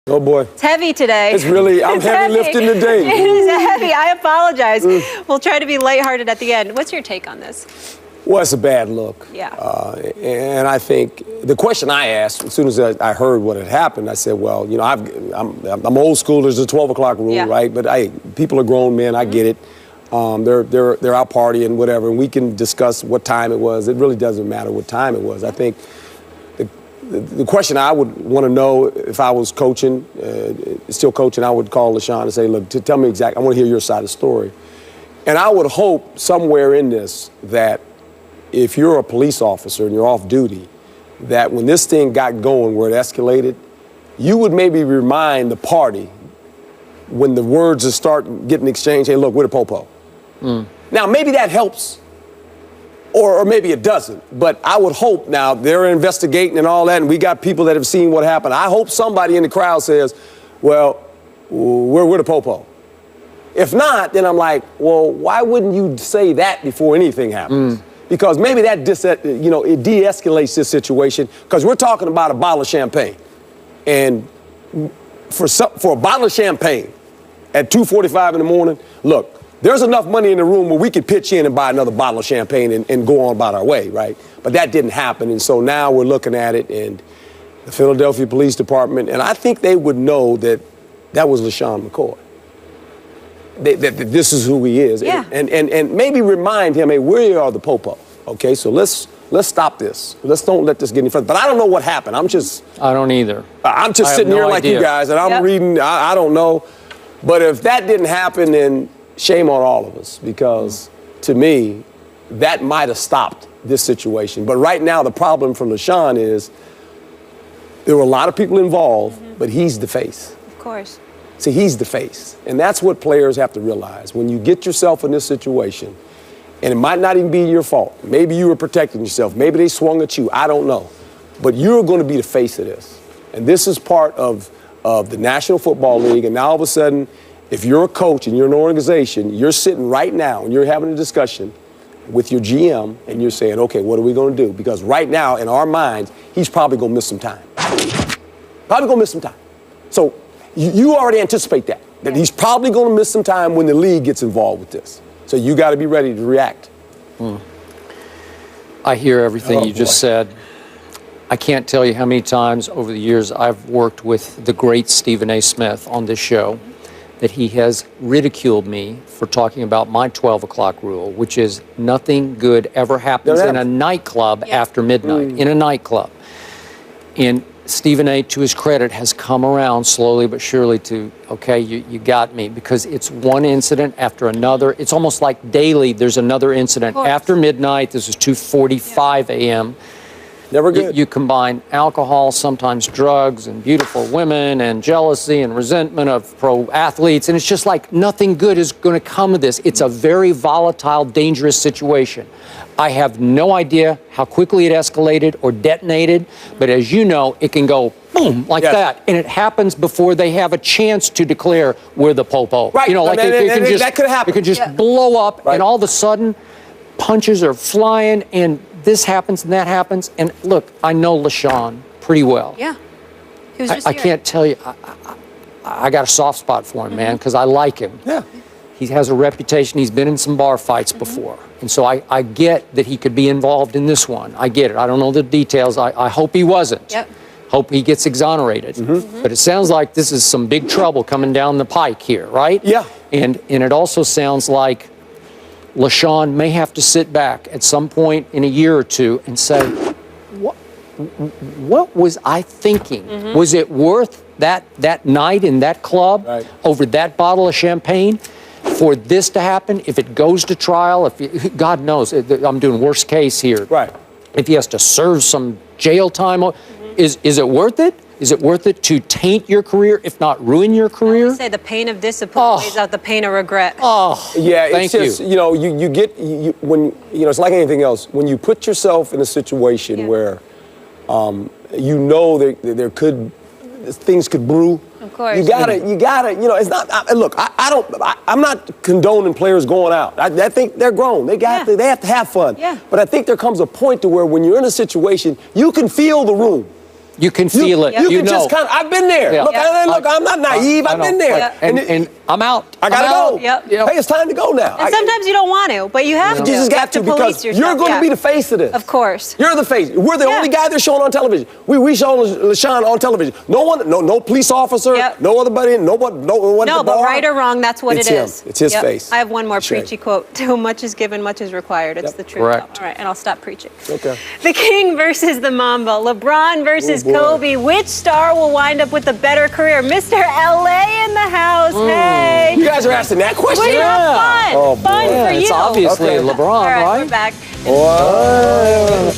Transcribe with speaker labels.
Speaker 1: Oh, boy.
Speaker 2: It's heavy today.
Speaker 1: It's really, I'm heavy lifting today.
Speaker 2: It is heavy. I apologize. We'll try to be lighthearted at the end. What's your take on this?
Speaker 1: Well, it's a bad look.
Speaker 2: Yeah.
Speaker 1: And I think the question I asked, as soon as I heard what had happened, I said, well, you know, I'm old school. There's a 12 o'clock rule,
Speaker 2: yeah.
Speaker 1: right? But people are grown men. I get it. They're out partying, whatever, and we can discuss what time it was. It really doesn't matter what time it was. I think the question I would want to know if I was coaching, still coaching, I would call Lesean and say, look, tell me exactly. I want to hear your side of the story. And I would hope somewhere in this that if you're a police officer and you're off duty, that when this thing got going where it escalated, you would maybe remind the party when the words start getting exchanged, hey, look, we're the popo. Now, maybe that helps, or maybe it doesn't. But I would hope now they're investigating and all that, and we got people that have seen what happened. I hope somebody in the crowd says, well, we're the popo. If not, then I'm like, well, why wouldn't you say that before anything happens? Because maybe that, it de-escalates this situation, because we're talking about a bottle of champagne. And for a bottle of champagne at 2:45 in the morning, look, there's enough money in the room where we could pitch in and buy another bottle of champagne and go on about our way, right? But that didn't happen, and so now we're looking at it, and the Philadelphia Police Department, and I think they would know that that was Lesean Mccoy. That this is who he is,
Speaker 2: yeah.
Speaker 1: and maybe remind him, hey, we are the popo, okay? So let's stop this. Let's don't let this get any further. But I don't know what happened. I don't either. I'm just sitting here like you guys, and I'm reading. I don't know, but if that didn't happen, then shame on all of us, because to me, that might have stopped this situation. But right now, the problem for Lesean is there were a lot of people involved, but he's the face.
Speaker 2: Of course.
Speaker 1: See, he's the face. And that's what players have to realize. When you get yourself in this situation, and it might not even be your fault. Maybe you were protecting yourself. Maybe they swung at you. I don't know. But you're going to be the face of this. And this is part of the National Football League. And now all of a sudden, if you're a coach and you're an organization, you're sitting right now and you're having a discussion with your GM and you're saying, okay, what are we going to do? Because right now, in our minds, he's probably going to miss some time. Probably going to miss some time. So you already anticipate that he's probably going to miss some time when the league gets involved with this. So you got to be ready to react.
Speaker 3: I hear everything you just said. I can't tell you how many times over the years I've worked with the great Stephen A. Smith on this show that he has ridiculed me for talking about my 12 o'clock rule, which is nothing good ever happens in a nightclub after midnight, in a nightclub. And Stephen A., to his credit, has come around slowly but surely to, okay, you got me, because it's one incident after another. It's almost like daily there's another incident. After midnight, this is 2:45 a.m.,
Speaker 1: Never good.
Speaker 3: You combine alcohol, sometimes drugs, and beautiful women, and jealousy and resentment of pro athletes, and it's just like nothing good is going to come of this. It's a very volatile, dangerous situation. I have no idea how quickly it escalated or detonated, but as you know, it can go boom like that, and it happens before they have a chance to declare we're the popo.
Speaker 1: Right.
Speaker 3: You know, like
Speaker 1: that could happen.
Speaker 3: It could just blow up, and all of a sudden, punches are flying, and this happens and that happens. And look, I know Lesean pretty well.
Speaker 2: Yeah. He was just
Speaker 3: I can't tell you, I got a soft spot for him, man, because I like him.
Speaker 1: Yeah.
Speaker 3: He has a reputation. He's been in some bar fights before. And so I get that he could be involved in this one. I get it. I don't know the details. I hope he wasn't.
Speaker 2: Yep.
Speaker 3: Hope he gets exonerated. But it sounds like this is some big trouble coming down the pike here, right?
Speaker 1: Yeah.
Speaker 3: And it also sounds like Lesean may have to sit back at some point in a year or two and say, what was I thinking? Was it worth that night in that club over that bottle of champagne for this to happen? If it goes to trial, God knows, I'm doing worst case here.
Speaker 1: Right.
Speaker 3: If he has to serve some jail time, is it worth it? Is it worth it to taint your career, if not ruin your career?
Speaker 2: I would say the pain of discipline weighs out the pain of regret.
Speaker 1: Yeah, it's just, you get, when, it's like anything else. When you put yourself in a situation where you know there could, things could brew.
Speaker 2: Of course.
Speaker 1: You gotta, it's not, look, I'm not condoning players going out. I think they're grown. They have to have fun.
Speaker 2: Yeah.
Speaker 1: But I think there comes a point to where when you're in a situation, you can feel the room.
Speaker 3: You can feel it.
Speaker 1: You
Speaker 3: You
Speaker 1: can
Speaker 3: know.
Speaker 1: just kind of, I've been there.
Speaker 3: Yeah.
Speaker 1: Look, I'm not naive.
Speaker 3: I
Speaker 1: I've
Speaker 3: know.
Speaker 1: been there.
Speaker 3: Like, and I'm out.
Speaker 1: I gotta go.
Speaker 2: Yep.
Speaker 1: Hey, it's time to go now.
Speaker 2: And sometimes you don't want to, but you have to.
Speaker 1: You just
Speaker 2: You
Speaker 1: got
Speaker 2: have
Speaker 1: to
Speaker 2: police
Speaker 1: because
Speaker 2: yourself.
Speaker 1: you're going
Speaker 2: Yeah.
Speaker 1: to be the face of this.
Speaker 2: Of course.
Speaker 1: You're the face. We're the
Speaker 2: Yeah.
Speaker 1: only guy they're showing on television. We show Lesean on television. No police officer,
Speaker 2: Yep.
Speaker 1: no other buddy, no one at
Speaker 2: No,
Speaker 1: the
Speaker 2: but
Speaker 1: bar.
Speaker 2: right or wrong, that's what
Speaker 1: It's
Speaker 2: it
Speaker 1: him.
Speaker 2: is.
Speaker 1: It's his face.
Speaker 2: I have one more
Speaker 1: Shame.
Speaker 2: preachy quote. Too much is given, much is required. It's the truth.
Speaker 3: Correct.
Speaker 2: All right, and I'll stop preaching.
Speaker 1: Okay.
Speaker 2: The King versus the Mamba. LeBron versus
Speaker 1: Oh, boy.
Speaker 2: Kobe. Which star will wind up with a better career? Mr. LA in the house. Hey.
Speaker 1: You guys are asking that question?
Speaker 2: Well, you have fun.
Speaker 1: Oh,
Speaker 2: Fun
Speaker 1: boy.
Speaker 2: for you.
Speaker 3: It's obviously
Speaker 1: Okay.
Speaker 3: LeBron,
Speaker 2: All right,
Speaker 3: right?
Speaker 2: we're back.
Speaker 1: Whoa.